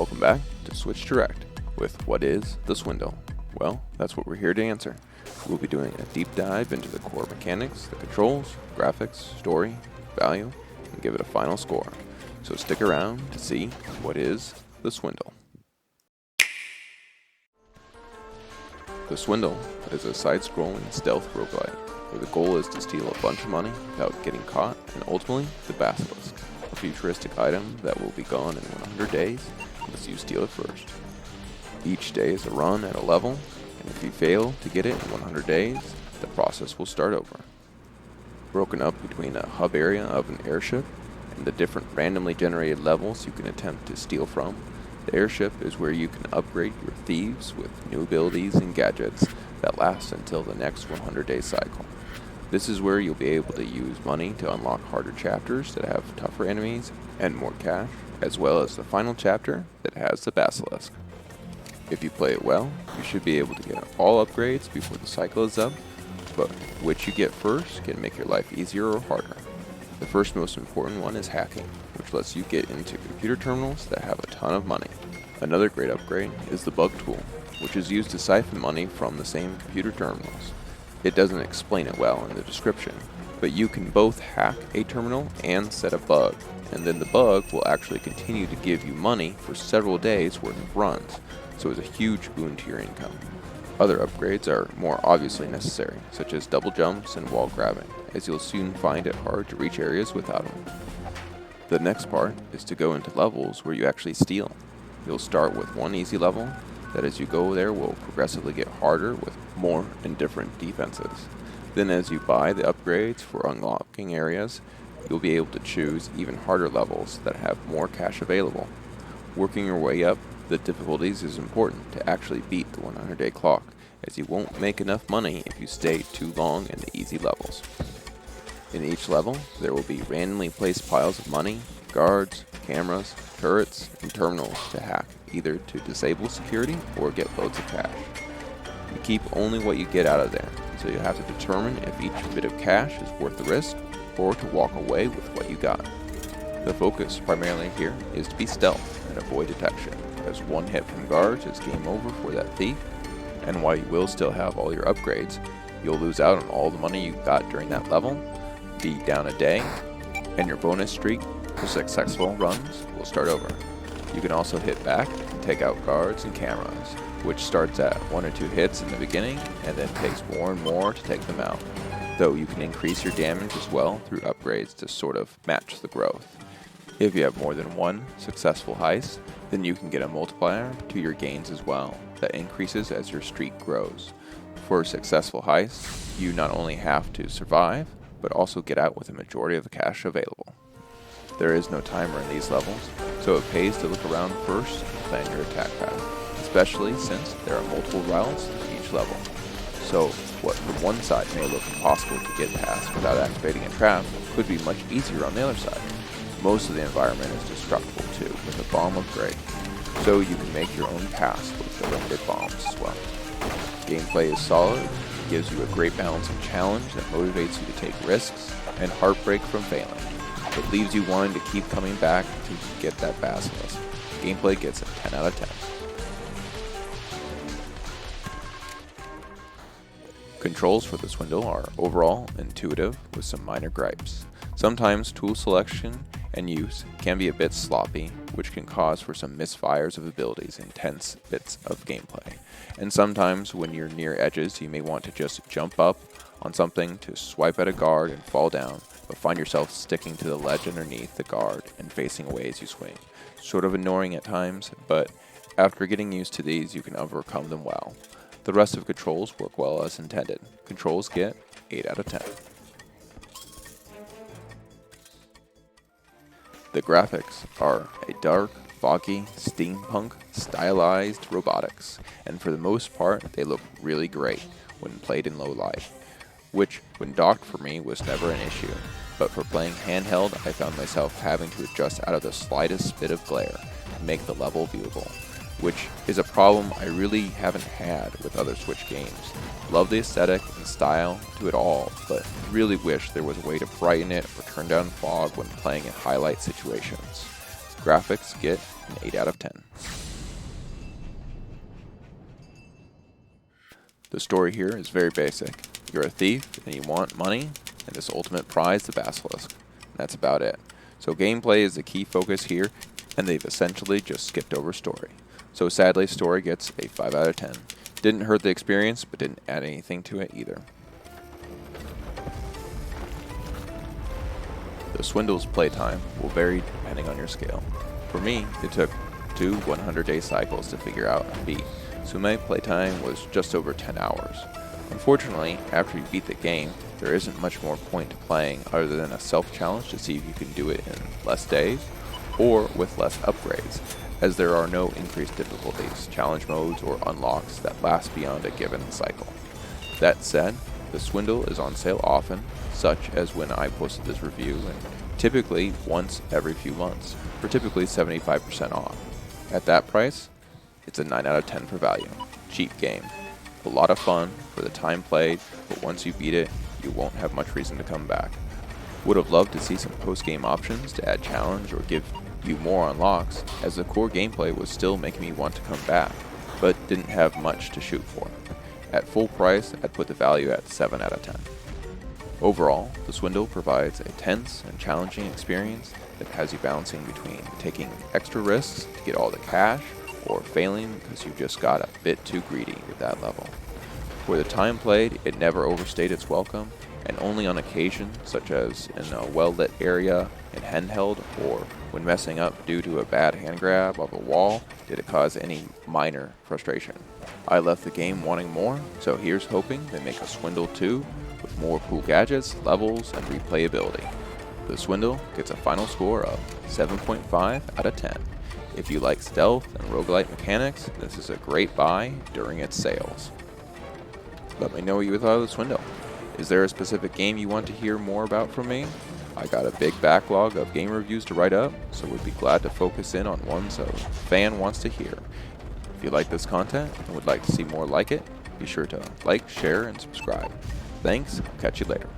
Welcome back to Switch Direct with What is the Swindle? Well, that's what we're here to answer. We'll be doing a deep dive into the core mechanics, the controls, graphics, story, value, and give it a final score. So stick around to see what is the Swindle. The Swindle is a side-scrolling stealth roguelike, where the goal is to steal a bunch of money without getting caught, and ultimately, the Basilisk, a futuristic item that will be gone in 100 days unless you steal it first. Each day is a run at a level, and if you fail to get it in 100 days, the process will start over. Broken up between a hub area of an airship and the different randomly generated levels you can attempt to steal from, the airship is where you can upgrade your thieves with new abilities and gadgets that last until the next 100-day cycle. This is where you'll be able to use money to unlock harder chapters that have tougher enemies and more cash, as well as the final chapter that has the Basilisk. If you play it well, you should be able to get all upgrades before the cycle is up, but which you get first can make your life easier or harder. The first most important one is hacking, which lets you get into computer terminals that have a ton of money. Another great upgrade is the bug tool, which is used to siphon money from the same computer terminals. It doesn't explain it well in the description, but you can both hack a terminal and set a bug, and then the bug will actually continue to give you money for several days worth of runs, so it's a huge boon to your income. Other upgrades are more obviously necessary, such as double jumps and wall grabbing, as you'll soon find it hard to reach areas without them. The next part is to go into levels where you actually steal. You'll start with one easy level that as you go there will progressively get harder with more and different defenses. Then as you buy the upgrades for unlocking areas, you'll be able to choose even harder levels that have more cash available. Working your way up the difficulties is important to actually beat the 100-day clock, as you won't make enough money if you stay too long in the easy levels. In each level, there will be randomly placed piles of money, guards, cameras, turrets, and terminals to hack, either to disable security or get loads of cash. You keep only what you get out of there, so you have to determine if each bit of cash is worth the risk or to walk away with what you got. The focus primarily here is to be stealth and avoid detection, as one hit from guards is game over for that thief, and while you will still have all your upgrades, you'll lose out on all the money you got during that level, be down a day, and your bonus streak for successful runs will start over. You can also hit back and take out guards and cameras, which starts at 1 or 2 hits in the beginning and then takes more and more to take them out, though you can increase your damage as well through upgrades to sort of match the growth. If you have more than one successful heist, then you can get a multiplier to your gains as well that increases as your streak grows. For successful heists, you not only have to survive, but also get out with a majority of the cash available. There is no timer in these levels, so it pays to look around first and plan your attack path, especially since there are multiple routes in each level. So what from one side may look impossible to get past without activating a trap could be much easier on the other side. Most of the environment is destructible too, with a bomb upgrade, so you can make your own paths with the limited bombs as well. Gameplay is solid, it gives you a great balance of challenge that motivates you to take risks, and heartbreak from failing. It leaves you wanting to keep coming back to get that Basilisk. Gameplay gets a 10 out of 10. Controls for the Swindle are overall intuitive with some minor gripes. Sometimes tool selection and use can be a bit sloppy, which can cause for some misfires of abilities and tense bits of gameplay. And sometimes when you're near edges, you may want to just jump up on something to swipe at a guard and fall down, but find yourself sticking to the ledge underneath the guard and facing away as you swing. Sort of annoying at times, but after getting used to these, you can overcome them well. The rest of controls work well as intended. Controls get 8 out of 10. The graphics are a dark, foggy, steampunk, stylized robotics, and for the most part, they look really great when played in low light, which, when docked for me, was never an issue, but for playing handheld, I found myself having to adjust out of the slightest bit of glare to make the level viewable, which is a problem I really haven't had with other Switch games. Love the aesthetic and style to it all, but really wish there was a way to brighten it or turn down fog when playing in highlight situations. Graphics get an 8 out of 10. The story here is very basic. You're a thief and you want money and this ultimate prize, the basilisk. And that's about it. So gameplay is the key focus here, and they've essentially just skipped over story. So sadly, story gets a 5 out of 10. Didn't hurt the experience, but didn't add anything to it either. The Swindle's playtime will vary depending on your scale. For me, it took 2 100-day cycles to figure out and beat, so my playtime was just over 10 hours. Unfortunately, after you beat the game, there isn't much more point to playing other than a self-challenge to see if you can do it in less days or with less upgrades, as there are no increased difficulties, challenge modes, or unlocks that last beyond a given cycle. That said, the Swindle is on sale often, such as when I posted this review, and typically once every few months, for typically 75% off. At that price, it's a 9 out of 10 for value. Cheap game. A lot of fun for the time played, but once you beat it, you won't have much reason to come back. Would have loved to see some post-game options to add challenge or give you more unlocks, as the core gameplay was still making me want to come back, but didn't have much to shoot for. At full price, I'd put the value at 7 out of 10. Overall, the Swindle provides a tense and challenging experience that has you balancing between taking extra risks to get all the cash, or failing because you just got a bit too greedy with that level. For the time played, it never overstayed its welcome, and only on occasion, such as in a well-lit area, in handheld, or when messing up due to a bad hand grab of a wall, did it cause any minor frustration. I left the game wanting more, so here's hoping they make a Swindle 2 with more cool gadgets, levels, and replayability. The Swindle gets a final score of 7.5 out of 10. If you like stealth and roguelite mechanics, this is a great buy during its sales. Let me know what you thought of the Swindle. Is there a specific game you want to hear more about from me? I got a big backlog of game reviews to write up, so would be glad to focus in on ones a fan wants to hear. If you like this content and would like to see more like it, be sure to like, share, and subscribe. Thanks, I'll catch you later.